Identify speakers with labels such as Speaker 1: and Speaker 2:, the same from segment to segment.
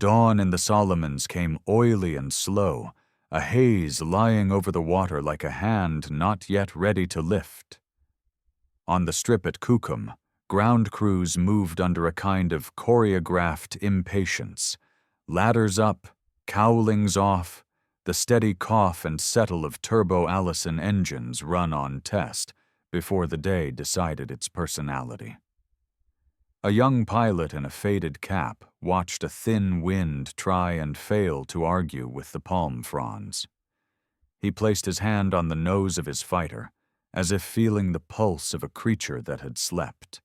Speaker 1: Dawn in the Solomons came oily and slow, a haze lying over the water like a hand not yet ready to lift. On the strip at Kukum, ground crews moved under a kind of choreographed impatience. Ladders up, cowlings off, the steady cough and settle of turbo-Allison engines run on test before the day decided its personality. A young pilot in a faded cap watched a thin wind try and fail to argue with the palm fronds. He placed his hand on the nose of his fighter, as if feeling the pulse of a creature that had slept.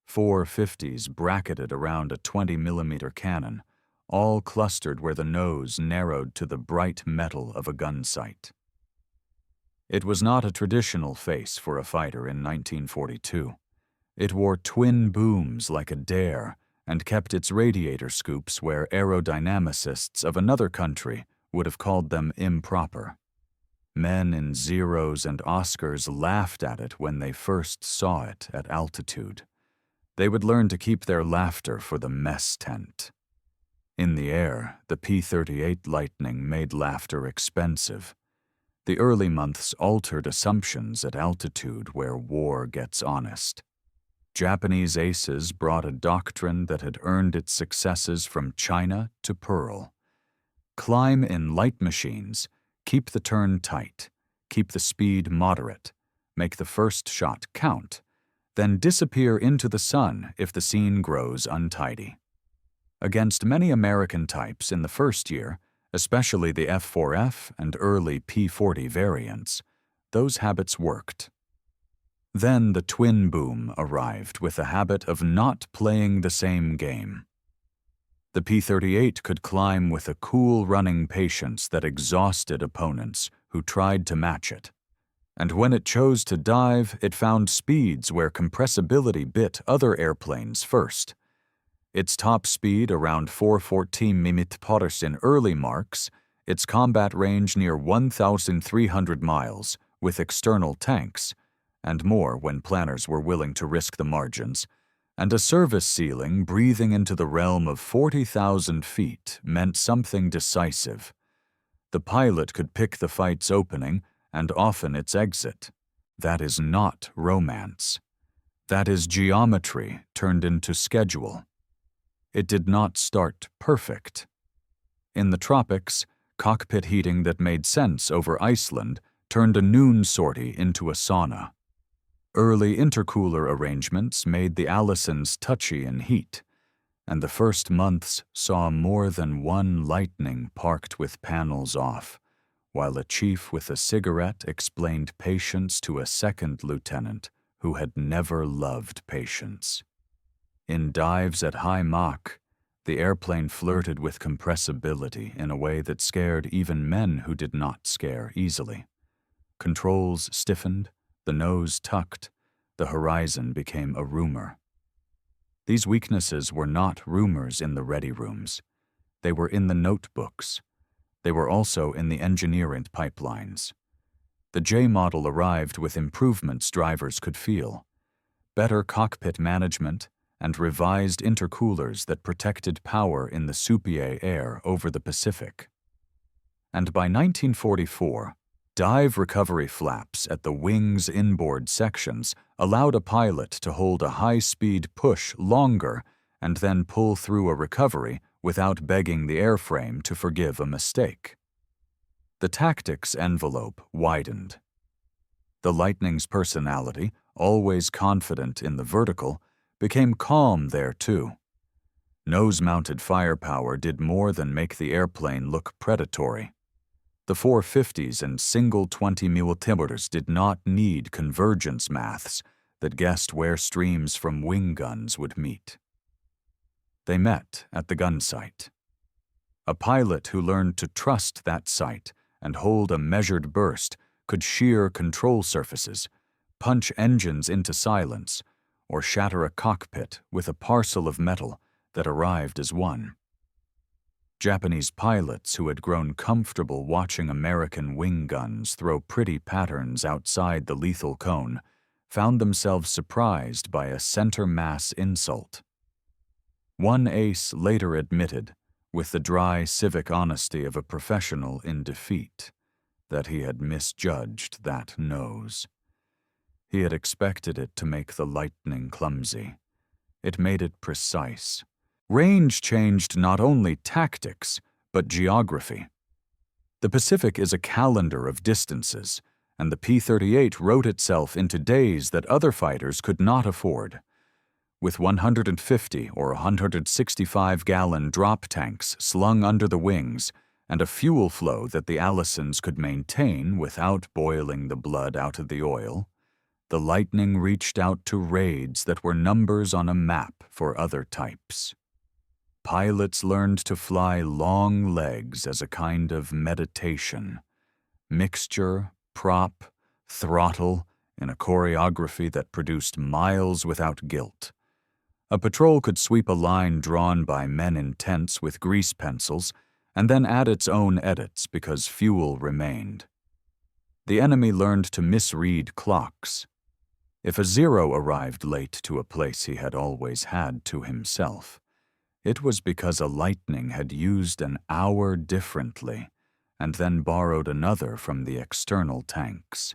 Speaker 1: 450s bracketed around a 20mm cannon, all clustered where the nose narrowed to the bright metal of a gun sight. It was not a traditional face for a fighter in 1942. It wore twin booms like a dare and kept its radiator scoops where aerodynamicists of another country would have called them improper. Men in Zeros and Oscars laughed at it when they first saw it at altitude. They would learn to keep their laughter for the mess tent. In the air, the P-38 Lightning made laughter expensive. The early months altered assumptions at altitude where war gets honest. Japanese aces brought a doctrine that had earned its successes from China to Pearl. Climb in light machines, keep the turn tight, keep the speed moderate, make the first shot count, then disappear into the sun if the scene grows untidy. Against many American types in the first year, especially the F4F and early P-40 variants, those habits worked. Then the twin boom arrived with the habit of not playing the same game. The P-38 could climb with a cool running patience that exhausted opponents who tried to match it. And when it chose to dive, it found speeds where compressibility bit other airplanes first. Its top speed around 414 mph in early marks, its combat range near 1,300 miles with external tanks, and more when planners were willing to risk the margins, and a service ceiling breathing into the realm of 40,000 feet meant something decisive. The pilot could pick the fight's opening and often its exit. That is not romance. That is geometry turned into schedule. It did not start perfect. In the tropics, cockpit heating that made sense over Iceland turned a noon sortie into a sauna. Early intercooler arrangements made the Allisons touchy in heat, and the first months saw more than one Lightning parked with panels off, while a chief with a cigarette explained patience to a second lieutenant who had never loved patience. In dives at high Mach, the airplane flirted with compressibility in a way that scared even men who did not scare easily. Controls stiffened, the nose tucked, the horizon became a rumor. These weaknesses were not rumors in the ready rooms. They were in the notebooks. They were also in the engineering pipelines. The J model arrived with improvements drivers could feel. Better cockpit management and revised intercoolers that protected power in the Soupier air over the Pacific. And by 1944, dive recovery flaps at the wing's inboard sections allowed a pilot to hold a high-speed push longer and then pull through a recovery without begging the airframe to forgive a mistake. The tactics envelope widened. The Lightning's personality, always confident in the vertical, became calm there too. Nose-mounted firepower did more than make the airplane look predatory. The 450s and single 20 mm did not need convergence maths that guessed where streams from wing guns would meet. They met at the gun sight. A pilot who learned to trust that sight and hold a measured burst could shear control surfaces, punch engines into silence, or shatter a cockpit with a parcel of metal that arrived as one. Japanese pilots who had grown comfortable watching American wing guns throw pretty patterns outside the lethal cone found themselves surprised by a center mass insult. One ace later admitted, with the dry civic honesty of a professional in defeat, that he had misjudged that nose. He had expected it to make the lightning clumsy. It made it precise. Range changed not only tactics, but geography. The Pacific is a calendar of distances, and the P-38 wrote itself into days that other fighters could not afford. With 150 or 165-gallon drop tanks slung under the wings and a fuel flow that the Allisons could maintain without boiling the blood out of the oil, the Lightning reached out to raids that were numbers on a map for other types. Pilots learned to fly long legs as a kind of meditation. Mixture, prop, throttle, in a choreography that produced miles without guilt. A patrol could sweep a line drawn by men in tents with grease pencils and then add its own edits because fuel remained. The enemy learned to misread clocks. If a zero arrived late to a place he had always had to himself, it was because a Lightning had used an hour differently and then borrowed another from the external tanks.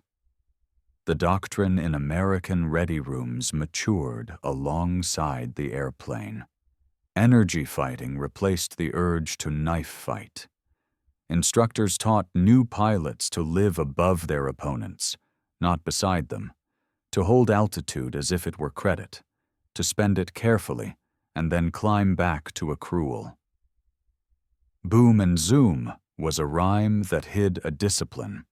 Speaker 1: The doctrine in American ready rooms matured alongside the airplane. Energy fighting replaced the urge to knife fight. Instructors taught new pilots to live above their opponents, not beside them, to hold altitude as if it were credit, to spend it carefully, and then climb back to accrual. Boom and zoom was a rhyme that hid a discipline,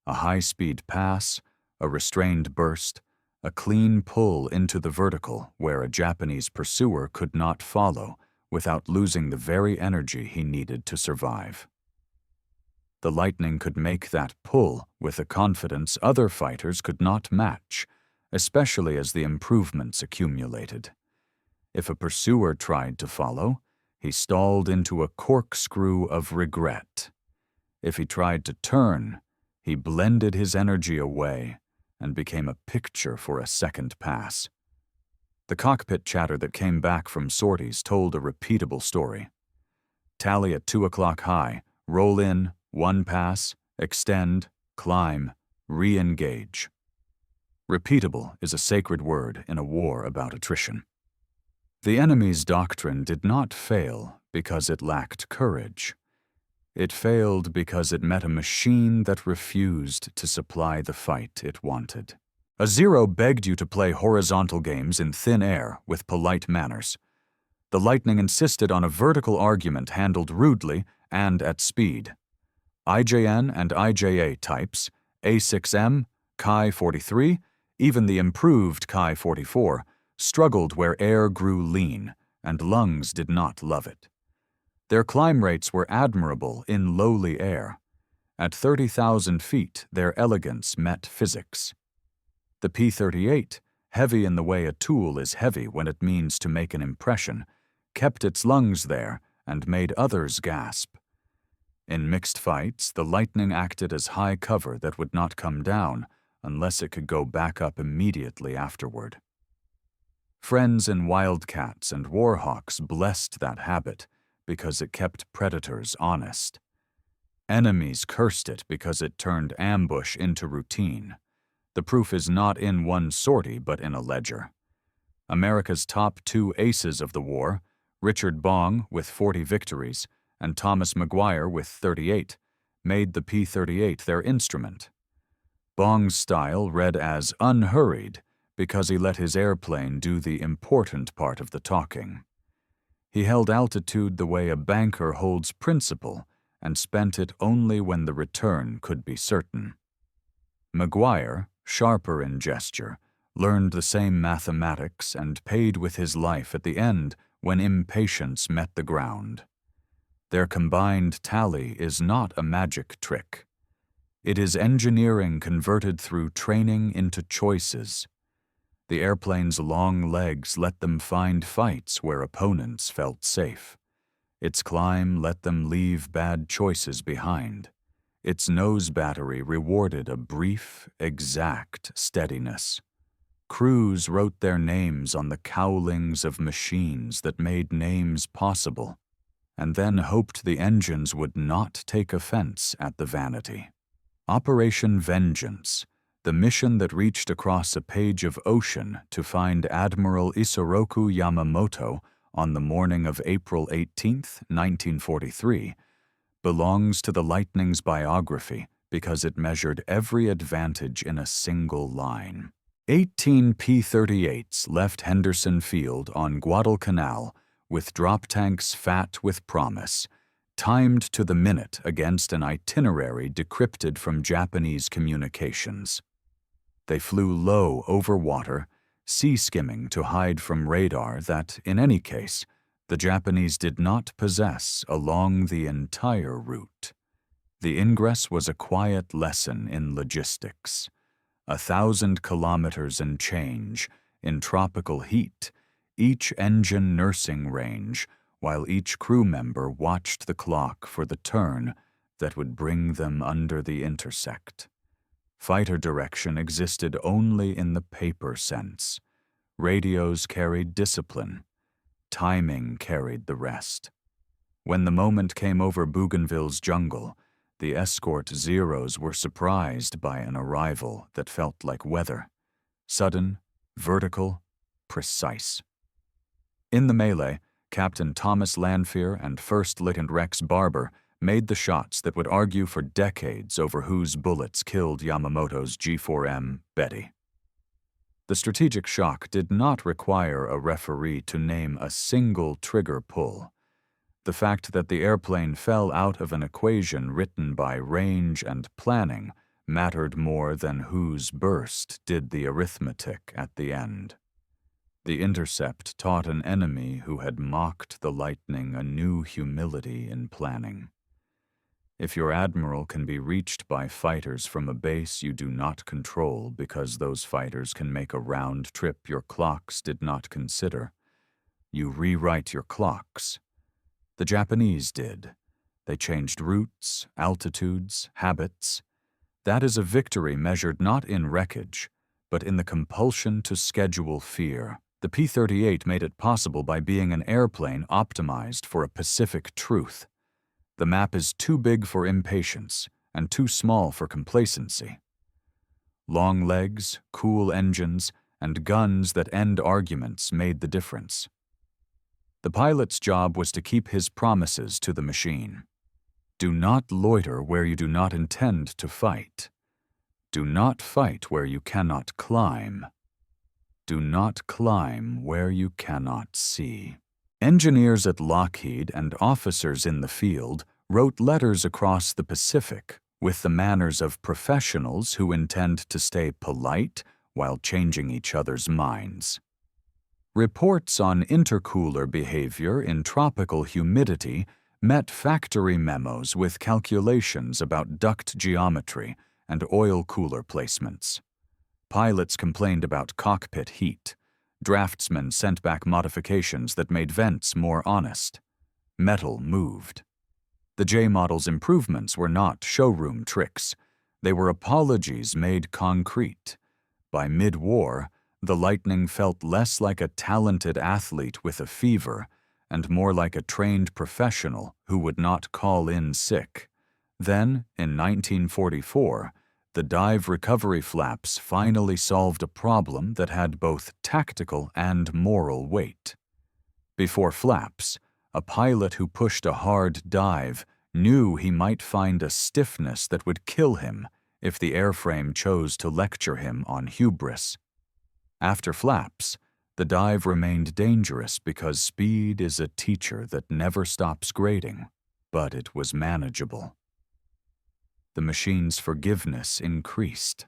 Speaker 1: a high-speed pass, a restrained burst, a clean pull into the vertical where a Japanese pursuer could not follow without losing the very energy he needed to survive. The Lightning could make that pull with a confidence other fighters could not match, especially as the improvements accumulated. If a pursuer tried to follow, he stalled into a corkscrew of regret. If he tried to turn, he blended his energy away and became a picture for a second pass. The cockpit chatter that came back from sorties told a repeatable story. Tally at 2 o'clock high, roll in, 1 pass, extend, climb, re-engage. Repeatable is a sacred word in a war about attrition. The enemy's doctrine did not fail because it lacked courage. It failed because it met a machine that refused to supply the fight it wanted. A zero begged you to play horizontal games in thin air with polite manners. The Lightning insisted on a vertical argument handled rudely and at speed. IJN and IJA types, A6M, Chi-43, even the improved Chi-44, struggled where air grew lean, and lungs did not love it. Their climb rates were admirable in lowly air. At 30,000 feet, their elegance met physics. The P-38, heavy in the way a tool is heavy when it means to make an impression, kept its lungs there and made others gasp. In mixed fights, the Lightning acted as high cover that would not come down unless it could go back up immediately afterward. Friends in Wildcats and Warhawks blessed that habit because it kept predators honest. Enemies cursed it because it turned ambush into routine. The proof is not in one sortie but in a ledger. America's top 2 aces of the war, Richard Bong with 40 victories and Thomas Maguire with 38, made the P-38 their instrument. Bong's style read as unhurried because he let his airplane do the important part of the talking. He held altitude the way a banker holds principal and spent it only when the return could be certain. Maguire, sharper in gesture, learned the same mathematics and paid with his life at the end when impatience met the ground. Their combined tally is not a magic trick. It is engineering converted through training into choices. The airplane's long legs let them find fights where opponents felt safe. Its climb let them leave bad choices behind. Its nose battery rewarded a brief, exact steadiness. Crews wrote their names on the cowlings of machines that made names possible. and then hoped the engines would not take offense at the vanity. Operation Vengeance, the mission that reached across a page of ocean to find Admiral Isoroku Yamamoto on the morning of April 18, 1943, belongs to the Lightning's biography because it measured every advantage in a single line. 18 P-38s left Henderson Field on Guadalcanal with drop tanks fat with promise, timed to the minute against an itinerary decrypted from Japanese communications. They flew low over water, sea-skimming to hide from radar that, in any case, the Japanese did not possess along the entire route. The ingress was a quiet lesson in logistics. 1,000 kilometers and change, in tropical heat, each engine nursing range, while each crew member watched the clock for the turn that would bring them under the intersect. Fighter direction existed only in the paper sense. Radios carried discipline. Timing carried the rest. When the moment came over Bougainville's jungle, the escort Zeros were surprised by an arrival that felt like weather. Sudden, vertical, precise. In the melee, Captain Thomas Lanfear and First Lieutenant Rex Barber made the shots that would argue for decades over whose bullets killed Yamamoto's G4M Betty. The strategic shock did not require a referee to name a single trigger pull. The fact that the airplane fell out of an equation written by range and planning mattered more than whose burst did the arithmetic at the end. The intercept taught an enemy who had mocked the Lightning a new humility in planning. If your admiral can be reached by fighters from a base you do not control because those fighters can make a round trip your clocks did not consider, you rewrite your clocks. The Japanese did. They changed routes, altitudes, habits. That is a victory measured not in wreckage, but in the compulsion to schedule fear. The P-38 made it possible by being an airplane optimized for a Pacific truth. The map is too big for impatience and too small for complacency. Long legs, cool engines, and guns that end arguments made the difference. The pilot's job was to keep his promises to the machine. Do not loiter where you do not intend to fight. Do not fight where you cannot climb. Do not climb where you cannot see. Engineers at Lockheed and officers in the field wrote letters across the Pacific with the manners of professionals who intend to stay polite while changing each other's minds. Reports on intercooler behavior in tropical humidity met factory memos with calculations about duct geometry and oil cooler placements. Pilots complained about cockpit heat. Draftsmen sent back modifications that made vents more honest. Metal moved. The J-model's improvements were not showroom tricks. They were apologies made concrete. By mid-war, the Lightning felt less like a talented athlete with a fever and more like a trained professional who would not call in sick. Then, in 1944, the dive recovery flaps finally solved a problem that had both tactical and moral weight. Before flaps, a pilot who pushed a hard dive knew he might find a stiffness that would kill him if the airframe chose to lecture him on hubris. After flaps, the dive remained dangerous because speed is a teacher that never stops grading, but it was manageable. The machine's forgiveness increased.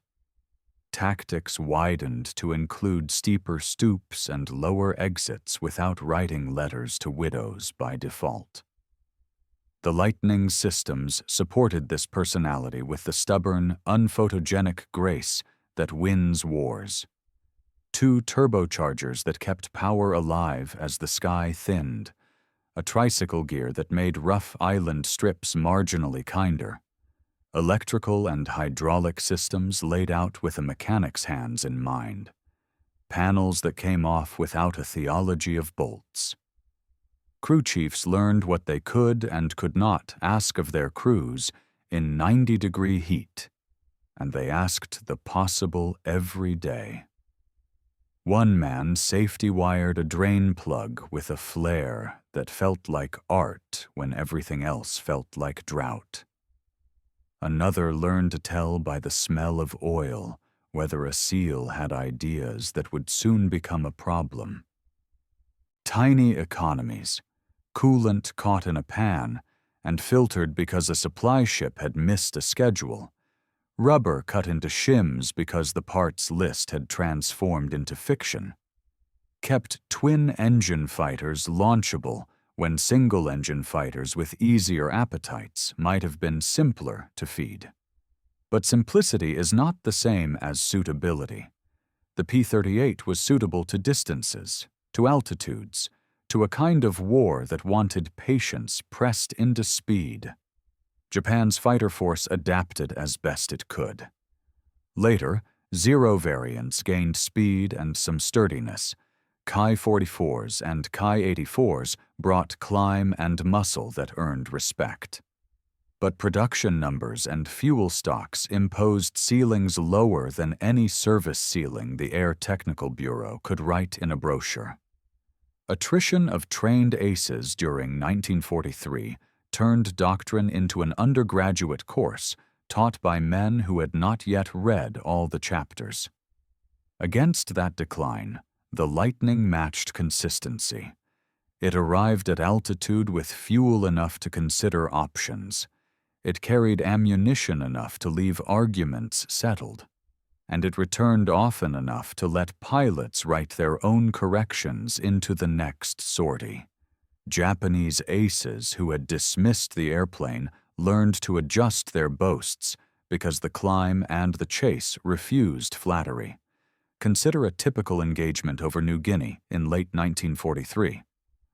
Speaker 1: Tactics widened to include steeper stoops and lower exits without writing letters to widows by default. The Lightning systems supported this personality with the stubborn, unphotogenic grace that wins wars. 2 turbochargers that kept power alive as the sky thinned, a tricycle gear that made rough island strips marginally kinder, electrical and hydraulic systems laid out with a mechanic's hands in mind, panels that came off without a theology of bolts. Crew chiefs learned what they could and could not ask of their crews in 90-degree heat, and they asked the possible every day. One man safety-wired a drain plug with a flare that felt like art when everything else felt like drought. Another learned to tell by the smell of oil whether a SEAL had ideas that would soon become a problem. Tiny economies, coolant caught in a pan and filtered because a supply ship had missed a schedule, rubber cut into shims because the parts list had transformed into fiction, kept twin-engine fighters launchable when single-engine fighters with easier appetites might have been simpler to feed. But simplicity is not the same as suitability. The P-38 was suitable to distances, to altitudes, to a kind of war that wanted patience pressed into speed. Japan's fighter force adapted as best it could. Later, Zero variants gained speed and some sturdiness. Ki-44s and Ki-84s brought climb and muscle that earned respect. But production numbers and fuel stocks imposed ceilings lower than any service ceiling the Air Technical Bureau could write in a brochure. Attrition of trained aces during 1943 turned doctrine into an undergraduate course taught by men who had not yet read all the chapters. Against that decline, the Lightning matched consistency. It arrived at altitude with fuel enough to consider options. It carried ammunition enough to leave arguments settled. And it returned often enough to let pilots write their own corrections into the next sortie. Japanese aces who had dismissed the airplane learned to adjust their boasts because the climb and the chase refused flattery. Consider a typical engagement over New Guinea in late 1943.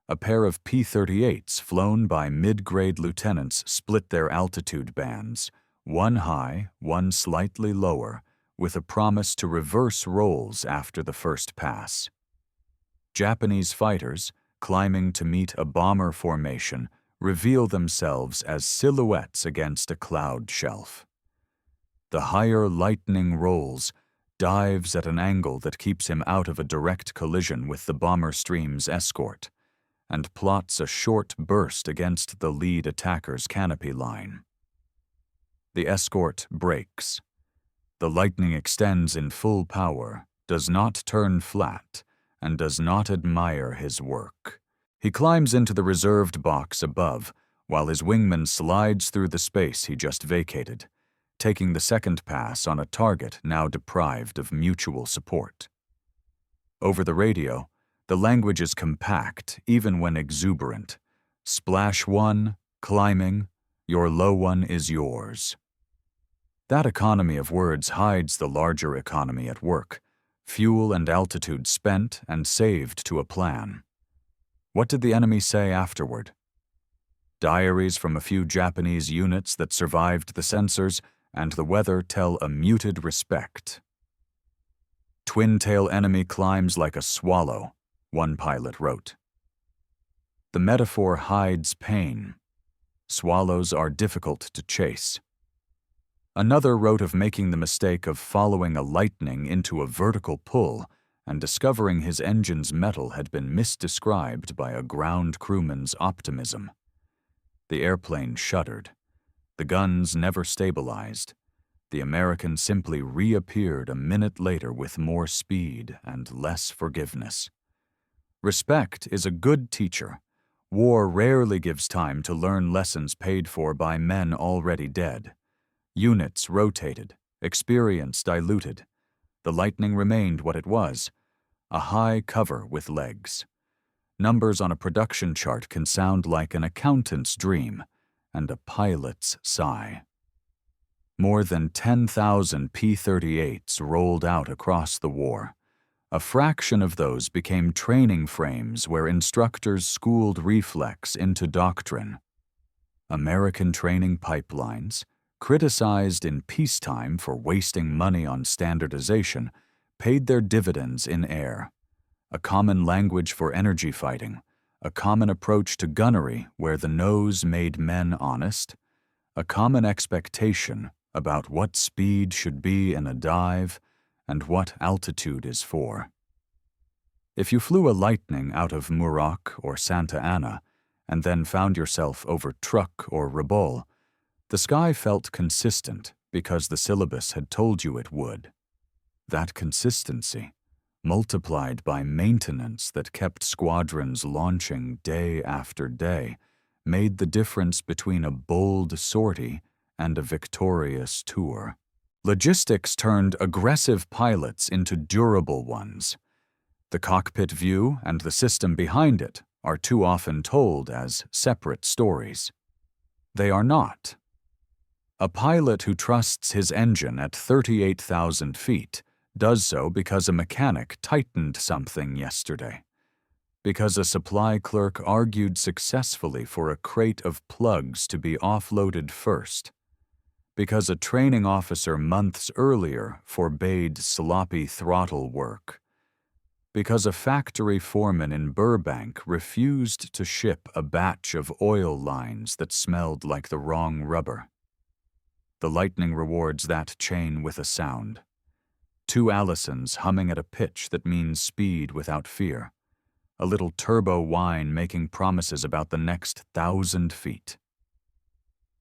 Speaker 1: A pair of P-38s flown by mid-grade lieutenants split their altitude bands, one high, one slightly lower, with a promise to reverse roles after the first pass. Japanese fighters, climbing to meet a bomber formation, reveal themselves as silhouettes against a cloud shelf. The higher Lightning rolls, dives at an angle that keeps him out of a direct collision with the bomber stream's escort, and plots a short burst against the lead attacker's canopy line. The escort breaks. The Lightning extends in full power, does not turn flat, and does not admire his work. He climbs into the reserved box above, while his wingman slides through the space he just vacated, taking the second pass on a target now deprived of mutual support. Over the radio, the language is compact, even when exuberant. Splash 1, climbing, your low one is yours. That economy of words hides the larger economy at work, fuel and altitude spent and saved to a plan. What did the enemy say afterward? Diaries from a few Japanese units that survived the censors and the weather tell a muted respect. Twin-tail enemy climbs like a swallow, one pilot wrote. The metaphor hides pain. Swallows are difficult to chase. Another wrote of making the mistake of following a Lightning into a vertical pull and discovering his engine's metal had been misdescribed by a ground crewman's optimism. The airplane shuddered. The guns never stabilized. The American simply reappeared a minute later with more speed and less forgiveness. Respect is a good teacher. War rarely gives time to learn lessons paid for by men already dead. Units rotated, experience diluted. The Lightning remained what it was, a high cover with legs. Numbers on a production chart can sound like an accountant's dream and a pilot's sigh. More than 10,000 P-38s rolled out across the war. A fraction of those became training frames where instructors schooled reflex into doctrine. American training pipelines, criticized in peacetime for wasting money on standardization, paid their dividends in air. A common language for energy fighting, a common approach to gunnery where the nose made men honest, a common expectation about what speed should be in a dive and what altitude is for. If you flew a Lightning out of Muroc or Santa Ana and then found yourself over Truk or Rabaul, the sky felt consistent because the syllabus had told you it would. That consistency, multiplied by maintenance that kept squadrons launching day after day, made the difference between a bold sortie and a victorious tour. Logistics turned aggressive pilots into durable ones. The cockpit view and the system behind it are too often told as separate stories. They are not. A pilot who trusts his engine at 38,000 feet does so because a mechanic tightened something yesterday, because a supply clerk argued successfully for a crate of plugs to be offloaded first, because a training officer months earlier forbade sloppy throttle work, because a factory foreman in Burbank refused to ship a batch of oil lines that smelled like the wrong rubber. The Lightning rewards that chain with a sound. 2 Allisons humming at a pitch that means speed without fear. A little turbo whine making promises about the next 1,000 feet.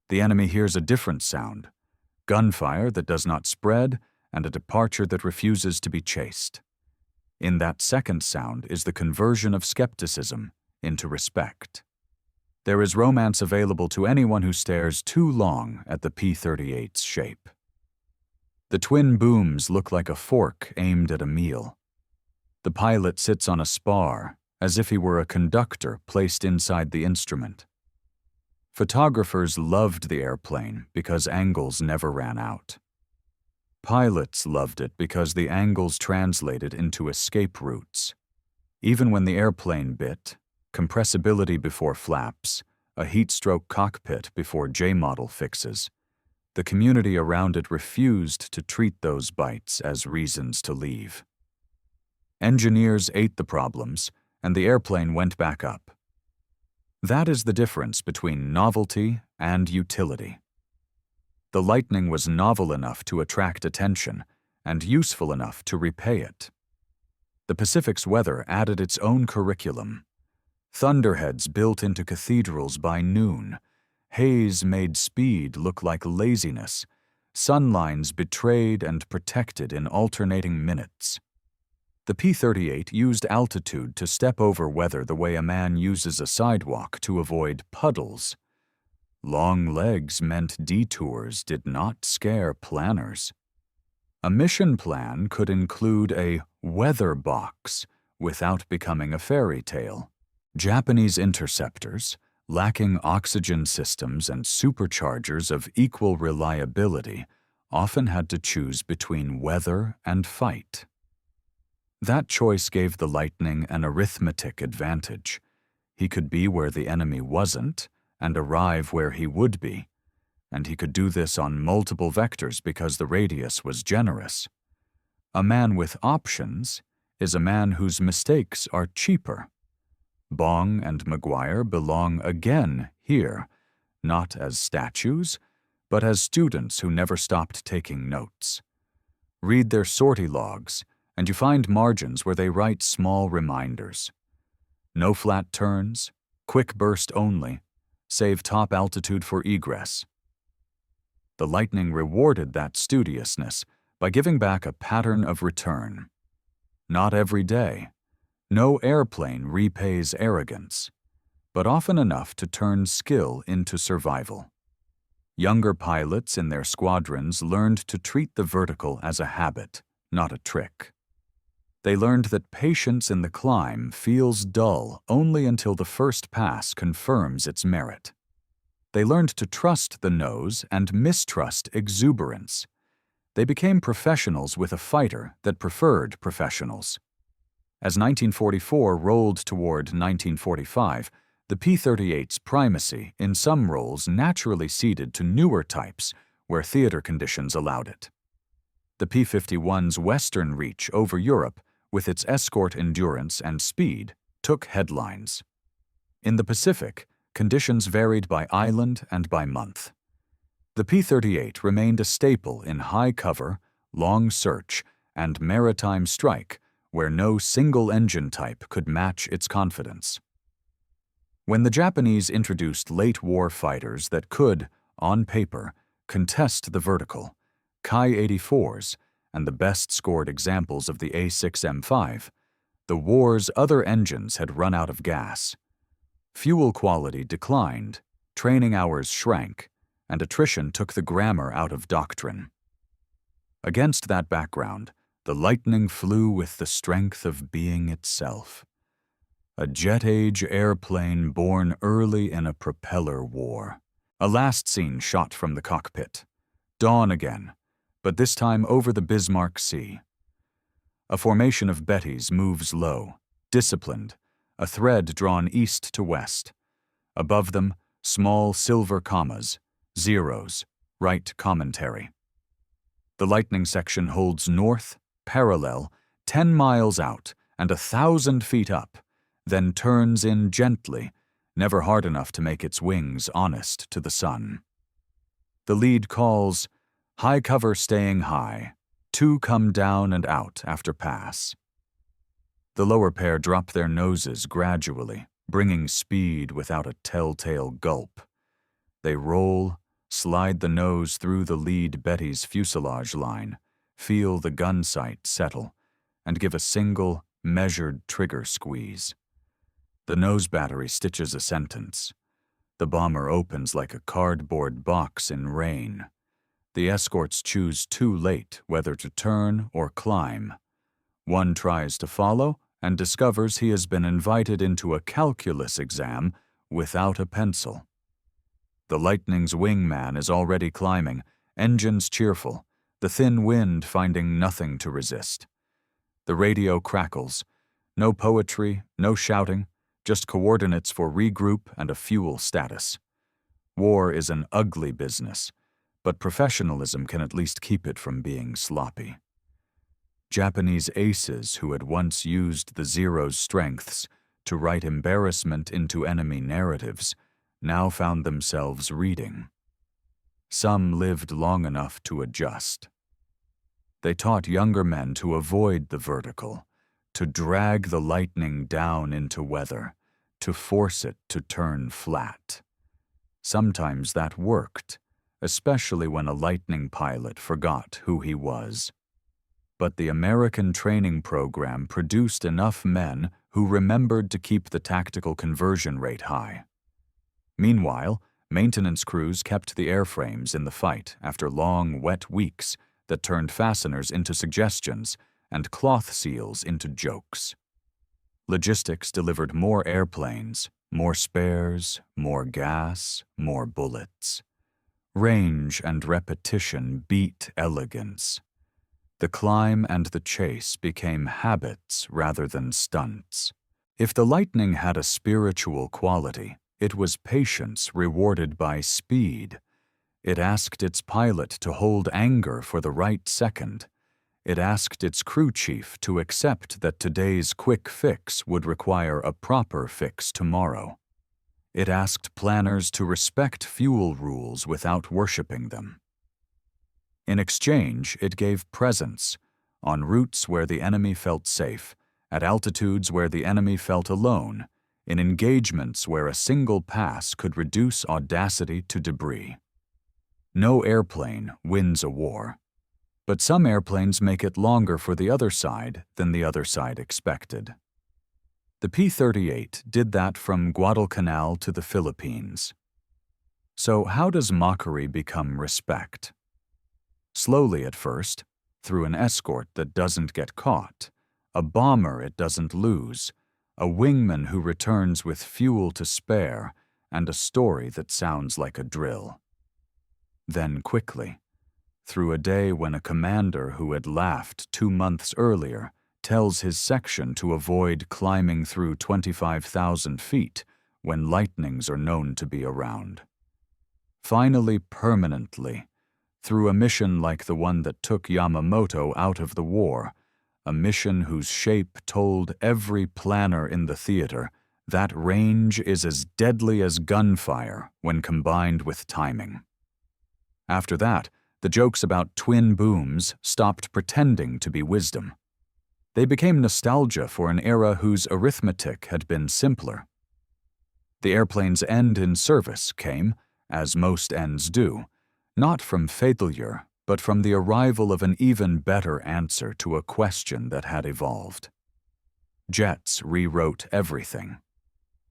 Speaker 1: The enemy hears a different sound, gunfire that does not spread and a departure that refuses to be chased. In that second sound is the conversion of skepticism into respect. There is romance available to anyone who stares too long at the P-38's shape. The twin booms look like a fork aimed at a meal. The pilot sits on a spar, as if he were a conductor placed inside the instrument. Photographers loved the airplane because angles never ran out. Pilots loved it because the angles translated into escape routes. Even when the airplane bit, compressibility before flaps, a heat-stroke cockpit before J-model fixes, the community around it refused to treat those bites as reasons to leave. Engineers ate the problems, and the airplane went back up. That is the difference between novelty and utility. The Lightning was novel enough to attract attention and useful enough to repay it. The Pacific's weather added its own curriculum. Thunderheads built into cathedrals by noon. Haze made speed look like laziness. Sunlines betrayed and protected in alternating minutes. The P-38 used altitude to step over weather the way a man uses a sidewalk to avoid puddles. Long legs meant detours did not scare planners. A mission plan could include a weather box without becoming a fairy tale. Japanese interceptors, lacking oxygen systems and superchargers of equal reliability, often had to choose between weather and fight. That choice gave the Lightning an arithmetic advantage. He could be where the enemy wasn't and arrive where he would be, and he could do this on multiple vectors because the radius was generous. A man with options is a man whose mistakes are cheaper. Bong and McGuire belong again here, not as statues, but as students who never stopped taking notes. Read their sortie logs, and you find margins where they write small reminders. No flat turns, quick burst only, save top altitude for egress. The Lightning rewarded that studiousness by giving back a pattern of return. Not every day. No airplane repays arrogance, but often enough to turn skill into survival. Younger pilots in their squadrons learned to treat the vertical as a habit, not a trick. They learned that patience in the climb feels dull only until the first pass confirms its merit. They learned to trust the nose and mistrust exuberance. They became professionals with a fighter that preferred professionals. As 1944 rolled toward 1945, the P-38's primacy in some roles naturally ceded to newer types where theater conditions allowed it. The P-51's western reach over Europe, with its escort endurance and speed, took headlines. In the Pacific, conditions varied by island and by month. The P-38 remained a staple in high cover, long search, and maritime strike where no single engine type could match its confidence. When the Japanese introduced late war fighters that could, on paper, contest the vertical, Ki-84s, and the best-scored examples of the A6M5, the war's other engines had run out of gas. Fuel quality declined, training hours shrank, and attrition took the grammar out of doctrine. Against that background, the Lightning flew with the strength of being itself. A jet-age airplane born early in a propeller war. A last scene shot from the cockpit. Dawn again, but this time over the Bismarck Sea. A formation of Bettys moves low, disciplined, a thread drawn east to west. Above them, small silver commas, zeros, right commentary. The Lightning section holds north, parallel, 10 miles out and 1,000 feet up, then turns in gently, never hard enough to make its wings honest to the sun. The lead calls, high cover staying high, 2 come down and out after pass. The lower pair drop their noses gradually, bringing speed without a telltale gulp. They roll, slide the nose through the lead Betty's fuselage line, feel the gun sight settle, and give a single, measured trigger squeeze. The nose battery stitches a sentence. The bomber opens like a cardboard box in rain. The escorts choose too late whether to turn or climb. One tries to follow and discovers he has been invited into a calculus exam without a pencil. The Lightning's wingman is already climbing, engines cheerful, the thin wind finding nothing to resist. The radio crackles. No poetry, no shouting, just coordinates for regroup and a fuel status. War is an ugly business, but professionalism can at least keep it from being sloppy. Japanese aces who had once used the Zero's strengths to write embarrassment into enemy narratives now found themselves reading. Some lived long enough to adjust. They taught younger men to avoid the vertical, to drag the Lightning down into weather, to force it to turn flat. Sometimes that worked, especially when a Lightning pilot forgot who he was. But the American training program produced enough men who remembered to keep the tactical conversion rate high. Meanwhile, maintenance crews kept the airframes in the fight after long, wet weeks that turned fasteners into suggestions and cloth seals into jokes. Logistics delivered more airplanes, more spares, more gas, more bullets. Range and repetition beat elegance. The climb and the chase became habits rather than stunts. If the Lightning had a spiritual quality, it was patience rewarded by speed. It asked its pilot to hold anger for the right second. It asked its crew chief to accept that today's quick fix would require a proper fix tomorrow. It asked planners to respect fuel rules without worshiping them. In exchange, it gave presence, on routes where the enemy felt safe, at altitudes where the enemy felt alone, in engagements where a single pass could reduce audacity to debris. No airplane wins a war, but some airplanes make it longer for the other side than the other side expected. The P-38 did that from Guadalcanal to the Philippines. So how does mockery become respect? Slowly at first, through an escort that doesn't get caught, a bomber it doesn't lose, a wingman who returns with fuel to spare, and a story that sounds like a drill. Then quickly, through a day when a commander who had laughed 2 months earlier tells his section to avoid climbing through 25,000 feet when lightnings are known to be around. Finally, permanently, through a mission like the one that took Yamamoto out of the war, a mission whose shape told every planner in the theater That range is as deadly as gunfire when combined with timing. After that, the jokes about twin booms stopped pretending to be wisdom. They became nostalgia for an era whose arithmetic had been simpler. The airplane's end in service came, as most ends do, not from failure, but from the arrival of an even better answer to a question that had evolved. Jets rewrote everything.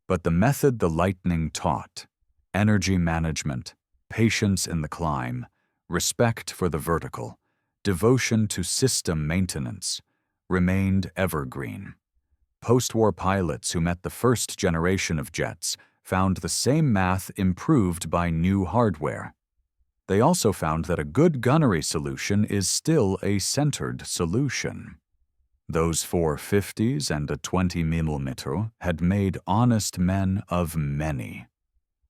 Speaker 1: But the method the Lightning taught, energy management, patience in the climb, respect for the vertical, devotion to system maintenance, remained evergreen. Post-war pilots who met the first generation of jets found the same math improved by new hardware. They also found that a good gunnery solution is still a centered solution. Those 450s and a 20mm had made honest men of many.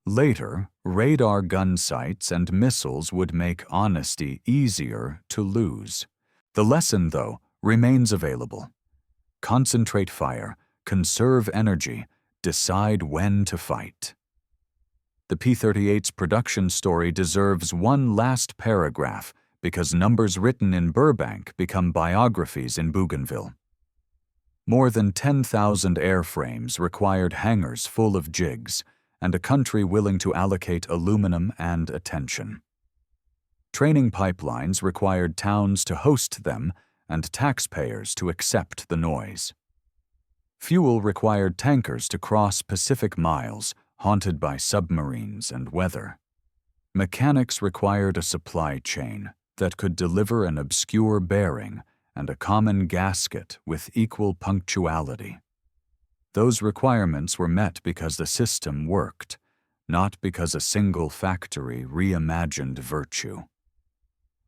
Speaker 1: Later, radar gun sights and missiles would make honesty easier to lose. The lesson, though, remains available. Concentrate fire, conserve energy, decide when to fight. The P-38's production story deserves one last paragraph because numbers written in Burbank become biographies in Bougainville. More than 10,000 airframes required hangars full of jigs and a country willing to allocate aluminum and attention. Training pipelines required towns to host them and taxpayers to accept the noise. Fuel required tankers to cross Pacific miles haunted by submarines and weather. Mechanics required a supply chain that could deliver an obscure bearing and a common gasket with equal punctuality. Those requirements were met because the system worked, not because a single factory reimagined virtue.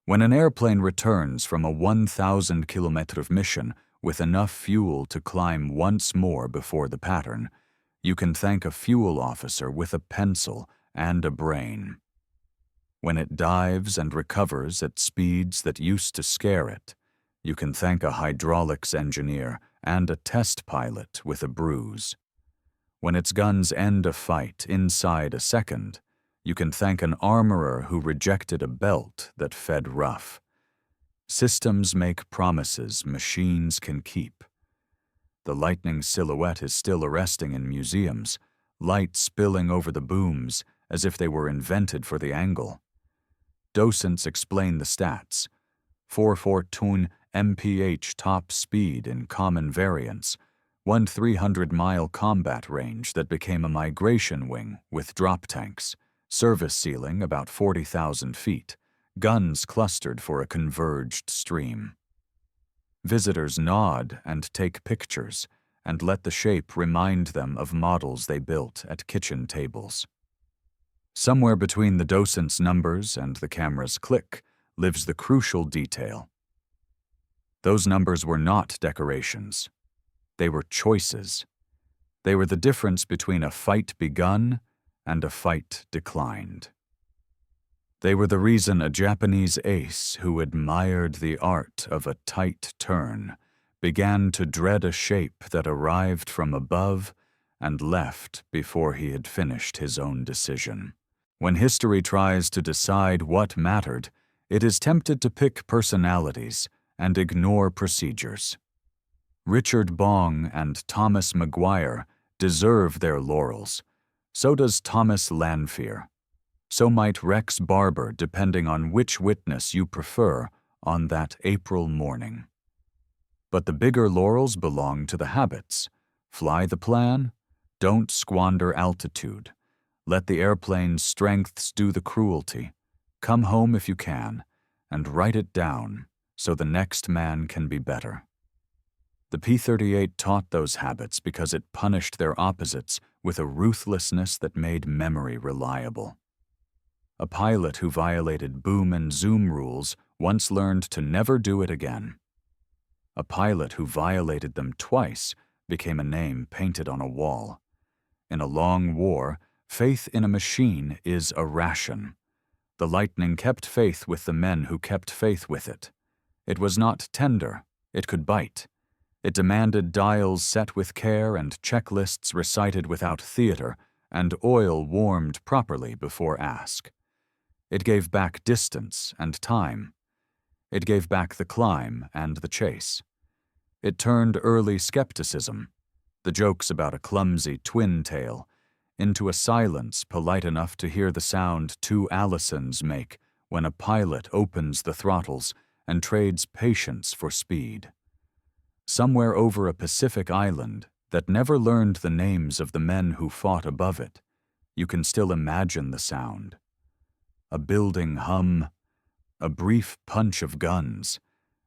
Speaker 1: When an airplane returns from a 1,000-kilometer mission with enough fuel to climb once more before the pattern, you can thank a fuel officer with a pencil and a brain. When it dives and recovers at speeds that used to scare it, you can thank a hydraulics engineer and a test pilot with a bruise. When its guns end a fight inside a second, you can thank an armorer who rejected a belt that fed rough. Systems make promises machines can keep. The Lightning silhouette is still arresting in museums, light spilling over the booms as if they were invented for the angle. Docents explain the stats. 414 mph top speed in common variants, one 300-mile combat range that became a migration wing with drop tanks, service ceiling about 40,000 feet, guns clustered for a converged stream. Visitors nod and take pictures and let the shape remind them of models they built at kitchen tables. Somewhere between the docent's numbers and the camera's click lives the crucial detail. Those numbers were not decorations. They were choices. They were the difference between a fight begun and a fight declined. They were the reason a Japanese ace who admired the art of a tight turn began to dread a shape that arrived from above and left before he had finished his own decision. When history tries to decide what mattered, it is tempted to pick personalities and ignore procedures. Richard Bong and Thomas Maguire deserve their laurels. So does Thomas Lanphier. So might Rex Barber, depending on which witness you prefer on that April morning. But the bigger laurels belong to the habits. Fly the plan, don't squander altitude. Let the airplane's strengths do the cruelty. Come home if you can, and write it down so the next man can be better. The P-38 taught those habits because it punished their opposites with a ruthlessness that made memory reliable. A pilot who violated boom and zoom rules once learned to never do it again. A pilot who violated them twice became a name painted on a wall. In a long war, faith in a machine is a ration. The Lightning kept faith with the men who kept faith with it. It was not tender, it could bite. It demanded dials set with care and checklists recited without theater and oil warmed properly before ask. It gave back distance and time. It gave back the climb and the chase. It turned early skepticism, the jokes about a clumsy twin tail, into a silence polite enough to hear the sound two Allisons make when a pilot opens the throttles and trades patience for speed. Somewhere over a Pacific island that never learned the names of the men who fought above it, you can still imagine the sound. A building hum, a brief punch of guns,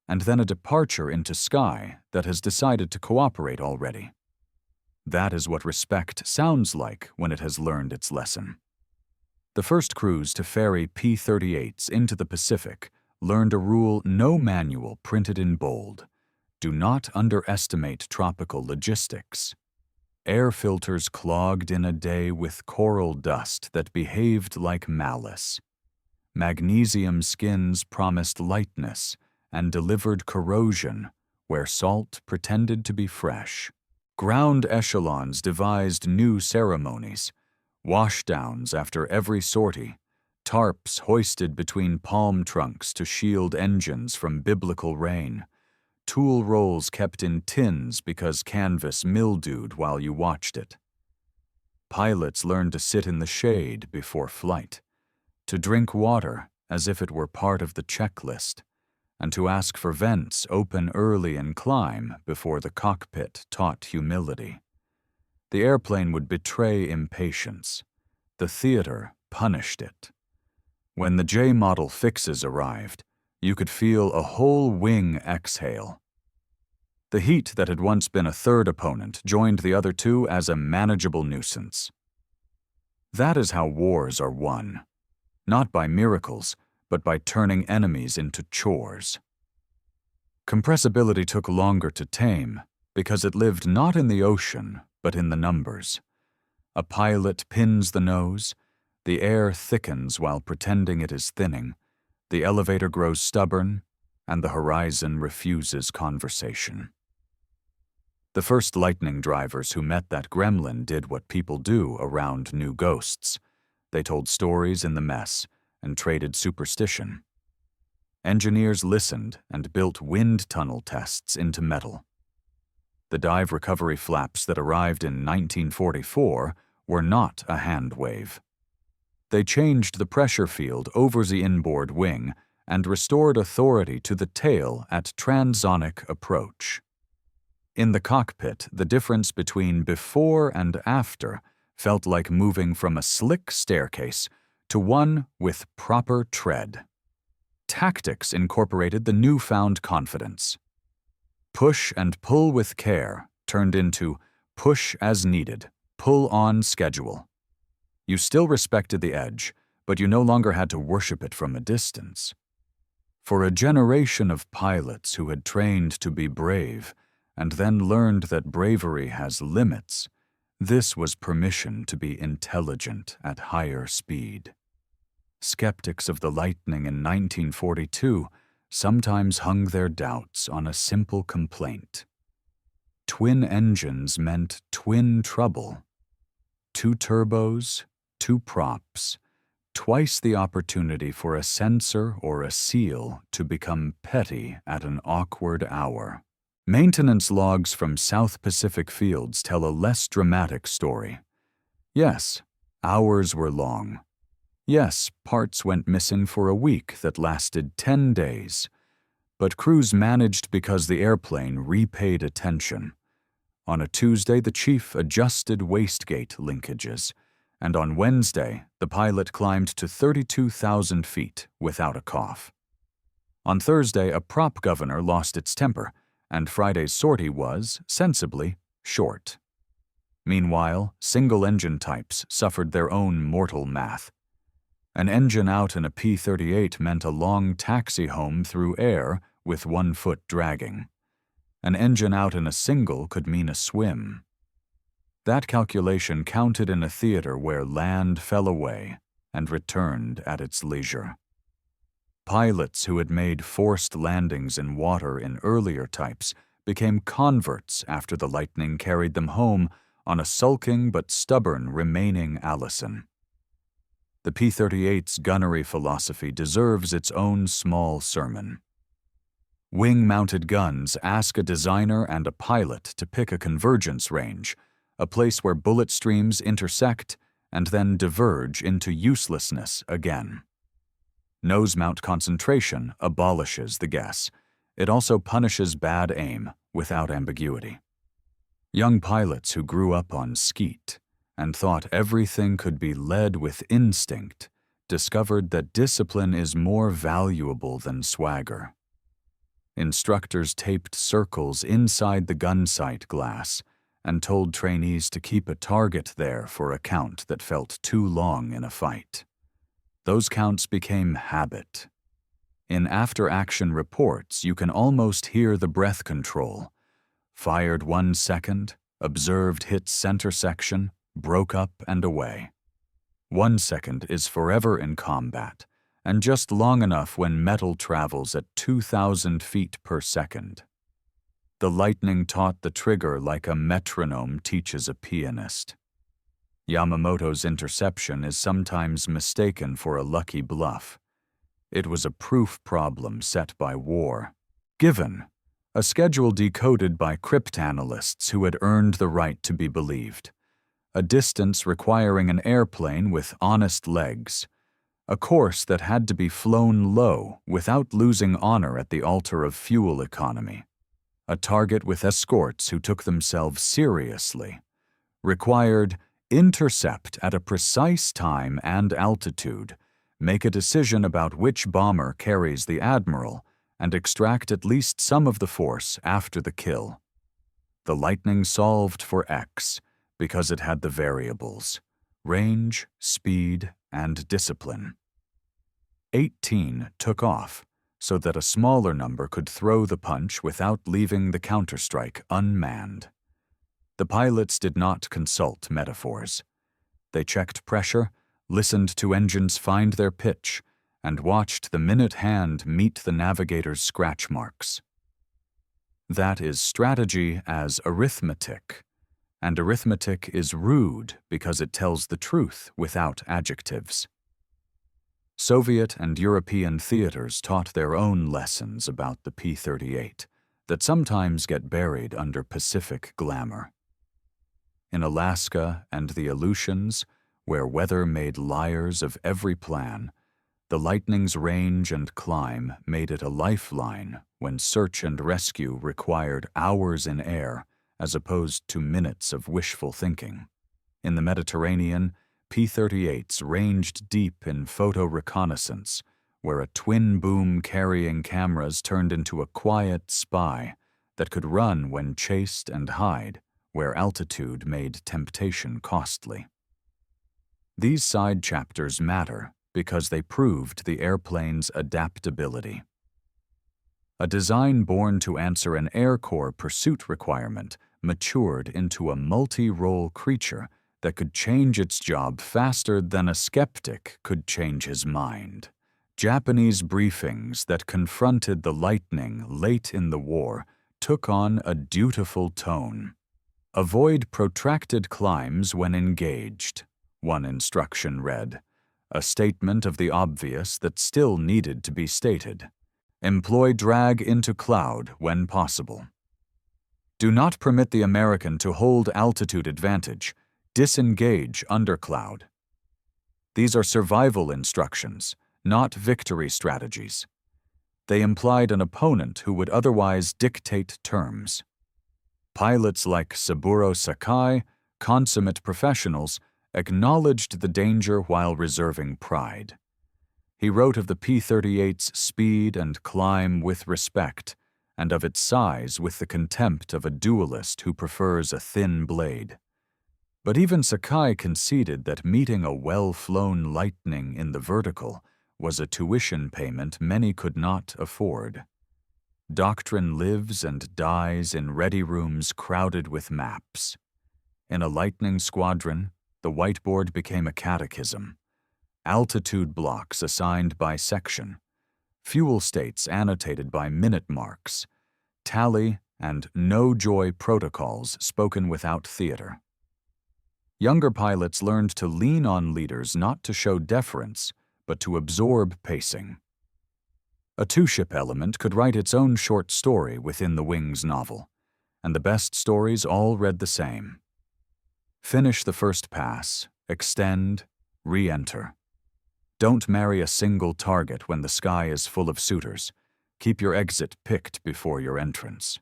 Speaker 1: and then a departure into sky that has decided to cooperate already. That is what respect sounds like when it has learned its lesson. The first crews to ferry P-38s into the Pacific learned a rule no manual printed in bold. Do not underestimate tropical logistics. Air filters clogged in a day with coral dust that behaved like malice. Magnesium skins promised lightness and delivered corrosion where salt pretended to be fresh. Ground echelons devised new ceremonies, washdowns after every sortie, tarps hoisted between palm trunks to shield engines from biblical rain, tool rolls kept in tins because canvas mildewed while you watched it. Pilots learned to sit in the shade before flight, to drink water as if it were part of the checklist, and to ask for vents open early and climb before the cockpit taught humility. The airplane would betray impatience. The theater punished it. When the J model fixes arrived, you could feel a whole wing exhale. The heat that had once been a third opponent joined the other two as a manageable nuisance. That is how wars are won, not by miracles, but by turning enemies into chores. Compressibility took longer to tame because it lived not in the ocean, but in the numbers. A pilot pins the nose, the air thickens while pretending it is thinning, the elevator grows stubborn, and the horizon refuses conversation. The first lightning drivers who met that gremlin did what people do around new ghosts. They told stories in the mess and traded superstition. Engineers listened and built wind tunnel tests into metal. The dive recovery flaps that arrived in 1944 were not a hand wave. They changed the pressure field over the inboard wing and restored authority to the tail at transonic approach. In the cockpit, the difference between before and after felt like moving from a slick staircase to one with proper tread. Tactics incorporated the newfound confidence. Push and pull with care turned into push as needed, pull on schedule. You still respected the edge, but you no longer had to worship it from a distance. For a generation of pilots who had trained to be brave and then learned that bravery has limits, this was permission to be intelligent at higher speed. Skeptics of the lightning in 1942 sometimes hung their doubts on a simple complaint. Twin engines meant twin trouble. 2 turbos, 2 props, twice the opportunity for a sensor or a seal to become petty at an awkward hour. Maintenance logs from South Pacific fields tell a less dramatic story. Yes, hours were long. Yes, parts went missing for a week that lasted 10 days. But crews managed because the airplane repaid attention. On a Tuesday, the chief adjusted wastegate linkages, and on Wednesday, the pilot climbed to 32,000 feet without a cough. On Thursday, a prop governor lost its temper, and Friday's sortie was, sensibly, short. Meanwhile, single-engine types suffered their own mortal math. An engine out in a P-38 meant a long taxi home through air with 1 foot dragging. An engine out in a single could mean a swim. That calculation counted in a theater where land fell away and returned at its leisure. Pilots who had made forced landings in water in earlier types became converts after the lightning carried them home on a sulking but stubborn remaining Allison. The P-38's gunnery philosophy deserves its own small sermon. Wing-mounted guns ask a designer and a pilot to pick a convergence range, a place where bullet streams intersect and then diverge into uselessness again. Nose mount concentration abolishes the guess. It also punishes bad aim without ambiguity. Young pilots who grew up on skeet and thought everything could be led with instinct discovered that discipline is more valuable than swagger. Instructors taped circles inside the gun sight glass and told trainees to keep a target there for a count that felt too long in a fight. Those counts became habit. In after-action reports, you can almost hear the breath control. Fired 1 second, observed hit center section, broke up and away. 1 second is forever in combat, and just long enough when metal travels at 2,000 feet per second. The lightning taught the trigger like a metronome teaches a pianist. Yamamoto's interception is sometimes mistaken for a lucky bluff. It was a proof problem set by war. Given, a schedule decoded by cryptanalysts who had earned the right to be believed. A distance requiring an airplane with honest legs. A course that had to be flown low without losing honor at the altar of fuel economy. A target with escorts who took themselves seriously. Required intercept at a precise time and altitude, make a decision about which bomber carries the Admiral, and extract at least some of the force after the kill. The Lightning solved for X because it had the variables: range, speed, and discipline. 18 took off so that a smaller number could throw the punch without leaving the counterstrike unmanned. The pilots did not consult metaphors. They checked pressure, listened to engines find their pitch, and watched the minute hand meet the navigator's scratch marks. That is strategy as arithmetic, and arithmetic is rude because it tells the truth without adjectives. Soviet and European theaters taught their own lessons about the P-38 that sometimes get buried under Pacific glamour. In Alaska and the Aleutians, where weather made liars of every plan, the Lightning's range and climb made it a lifeline when search and rescue required hours in air as opposed to minutes of wishful thinking. In the Mediterranean, P-38s ranged deep in photo reconnaissance, where a twin-boom carrying cameras turned into a quiet spy that could run when chased and hide, where altitude made temptation costly. These side chapters matter because they proved the airplane's adaptability. A design born to answer an Air Corps pursuit requirement matured into a multi-role creature that could change its job faster than a skeptic could change his mind. Japanese briefings that confronted the Lightning late in the war took on a dutiful tone. Avoid protracted climbs when engaged, one instruction read, a statement of the obvious that still needed to be stated. Employ drag into cloud when possible. Do not permit the American to hold altitude advantage. Disengage under cloud. These are survival instructions, not victory strategies. They implied an opponent who would otherwise dictate terms. Pilots like Saburo Sakai, consummate professionals, acknowledged the danger while reserving pride. He wrote of the P-38's speed and climb with respect, and of its size with the contempt of a duelist who prefers a thin blade. But even Sakai conceded that meeting a well-flown Lightning in the vertical was a tuition payment many could not afford. Doctrine lives and dies in ready rooms crowded with maps. In a Lightning squadron, the whiteboard became a catechism. Altitude blocks assigned by section. Fuel states annotated by minute marks. Tally and no-joy protocols spoken without theater. Younger pilots learned to lean on leaders not to show deference, but to absorb pacing. A two-ship element could write its own short story within the Wings novel, and the best stories all read the same. Finish the first pass, extend, re-enter. Don't marry a single target when the sky is full of suitors. Keep your exit picked before your entrance.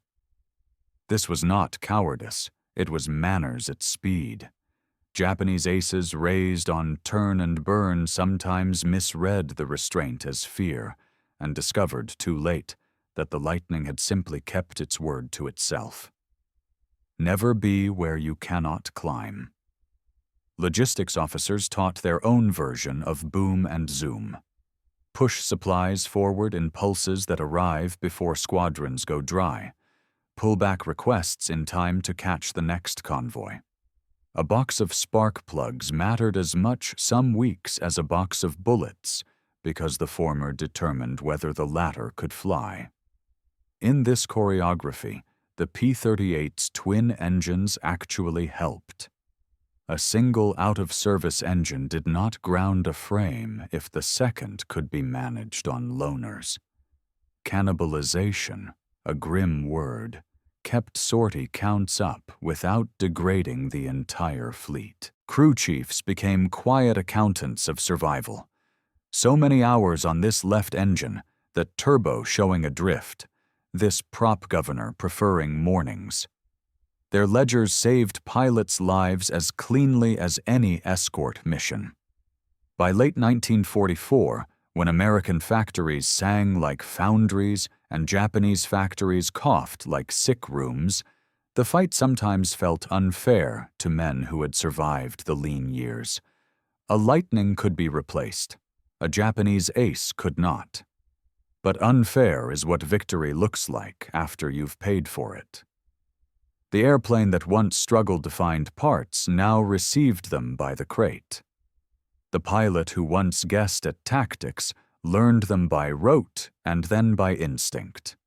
Speaker 1: This was not cowardice, it was manners at speed. Japanese aces raised on turn and burn sometimes misread the restraint as fear and discovered too late that the lightning had simply kept its word to itself. Never be where you cannot climb. Logistics officers taught their own version of boom and zoom. Push supplies forward in pulses that arrive before squadrons go dry. Pull back requests in time to catch the next convoy. A box of spark plugs mattered as much some weeks as a box of bullets, because the former determined whether the latter could fly. In this choreography, the P-38's twin engines actually helped. A single out-of-service engine did not ground a frame if the second could be managed on loaners. Cannibalization, a grim word, kept sortie counts up without degrading the entire fleet. Crew chiefs became quiet accountants of survival. So many hours on this left engine, that turbo showing adrift, this prop governor preferring mornings. Their ledgers saved pilots' lives as cleanly as any escort mission. By late 1944, when American factories sang like foundries and Japanese factories coughed like sick rooms, the fight sometimes felt unfair to men who had survived the lean years. A Lightning could be replaced. A Japanese ace could not. But unfair is what victory looks like after you've paid for it. The airplane that once struggled to find parts now received them by the crate. The pilot who once guessed at tactics learned them by rote and then by instinct.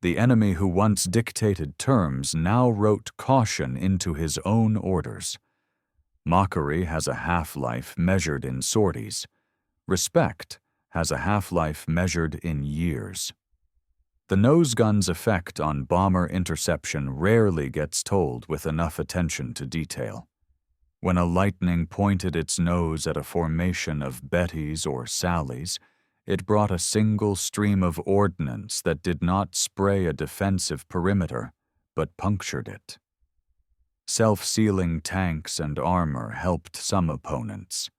Speaker 1: The enemy who once dictated terms now wrote caution into his own orders. Mockery has a half-life measured in sorties. Respect has a half-life measured in years. The nose gun's effect on bomber interception rarely gets told with enough attention to detail. When a Lightning pointed its nose at a formation of Bettys or Sallys, it brought a single stream of ordnance that did not spray a defensive perimeter, but punctured it. Self-sealing tanks and armor helped some opponents.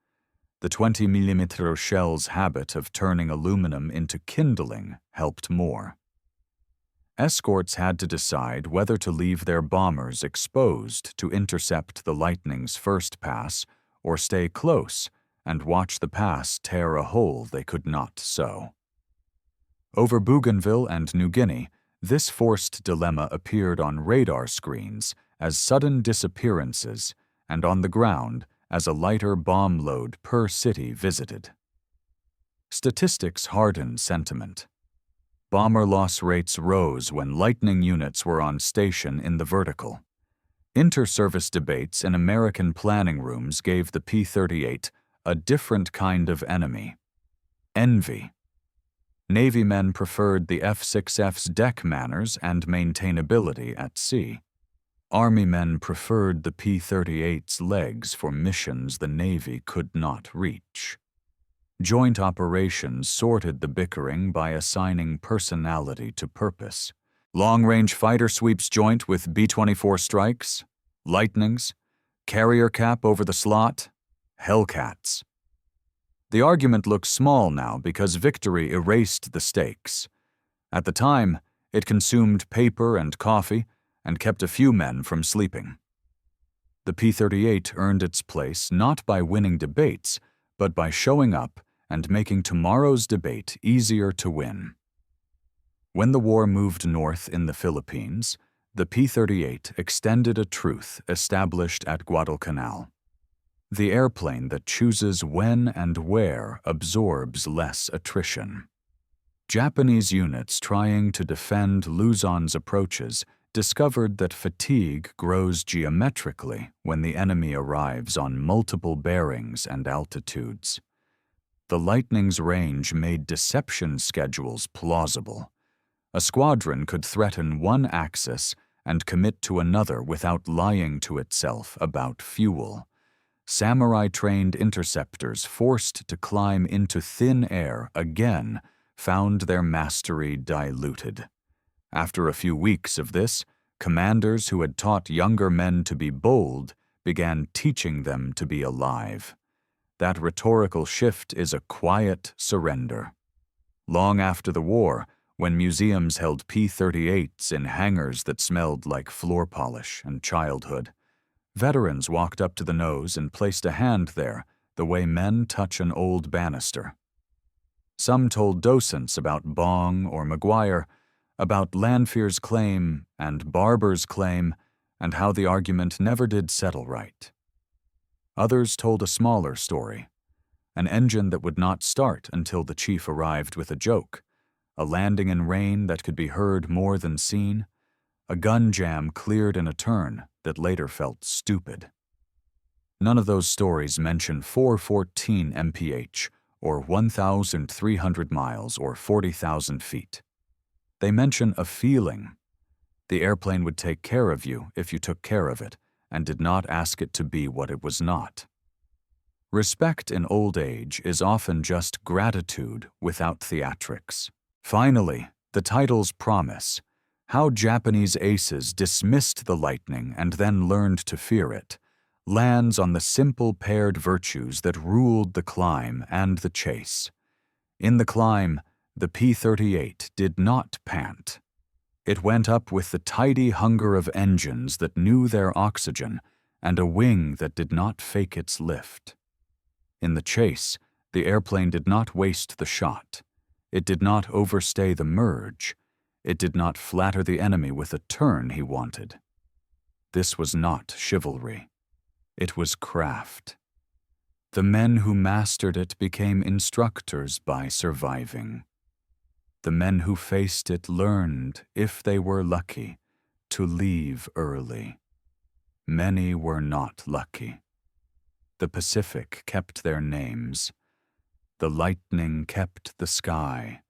Speaker 1: The 20mm shell's habit of turning aluminum into kindling helped more. Escorts had to decide whether to leave their bombers exposed to intercept the Lightning's first pass or stay close and watch the pass tear a hole they could not sew. Over Bougainville and New Guinea, this forced dilemma appeared on radar screens as sudden disappearances and on the ground as a lighter bomb load per city visited. Statistics hardened sentiment. Bomber loss rates rose when Lightning units were on station in the vertical. Inter-service debates in American planning rooms gave the P-38 a different kind of enemy: envy. Navy men preferred the F-6F's deck manners and maintainability at sea. Army men preferred the P-38's legs for missions the Navy could not reach. Joint operations sorted the bickering by assigning personality to purpose. Long-range fighter sweeps joint with B-24 strikes, Lightnings, carrier cap over the slot, Hellcats. The argument looks small now because victory erased the stakes. At the time, it consumed paper and coffee and kept a few men from sleeping. The P-38 earned its place not by winning debates, but by showing up and making tomorrow's debate easier to win. When the war moved north in the Philippines, the P-38 extended a truth established at Guadalcanal. The airplane that chooses when and where absorbs less attrition. Japanese units trying to defend Luzon's approaches discovered that fatigue grows geometrically when the enemy arrives on multiple bearings and altitudes. The lightning's range made deception schedules plausible. A squadron could threaten one axis and commit to another without lying to itself about fuel. Samurai-trained interceptors forced to climb into thin air again found their mastery diluted. After a few weeks of this, commanders who had taught younger men to be bold began teaching them to be alive. That rhetorical shift is a quiet surrender. Long after the war, when museums held P-38s in hangars that smelled like floor polish and childhood, veterans walked up to the nose and placed a hand there, the way men touch an old banister. Some told docents about Bong or Maguire, about Lanfear's claim and Barber's claim, and how the argument never did settle right. Others told a smaller story, an engine that would not start until the chief arrived with a joke, a landing in rain that could be heard more than seen, a gun jam cleared in a turn that later felt stupid. None of those stories mention 414 mph, or 1,300 miles or 40,000 feet. They mention a feeling. The airplane would take care of you if you took care of it, and did not ask it to be what it was not. Respect in old age is often just gratitude without theatrics. Finally, the title's promise, how Japanese aces dismissed the lightning and then learned to fear it, lands on the simple paired virtues that ruled the climb and the chase. In the climb, the P-38 did not pant. It went up with the tidy hunger of engines that knew their oxygen and a wing that did not fake its lift. In the chase, the airplane did not waste the shot. It did not overstay the merge. It did not flatter the enemy with a turn he wanted. This was not chivalry. It was craft. The men who mastered it became instructors by surviving. The men who faced it learned, if they were lucky, to leave early. Many were not lucky. The Pacific kept their names. The lightning kept the sky.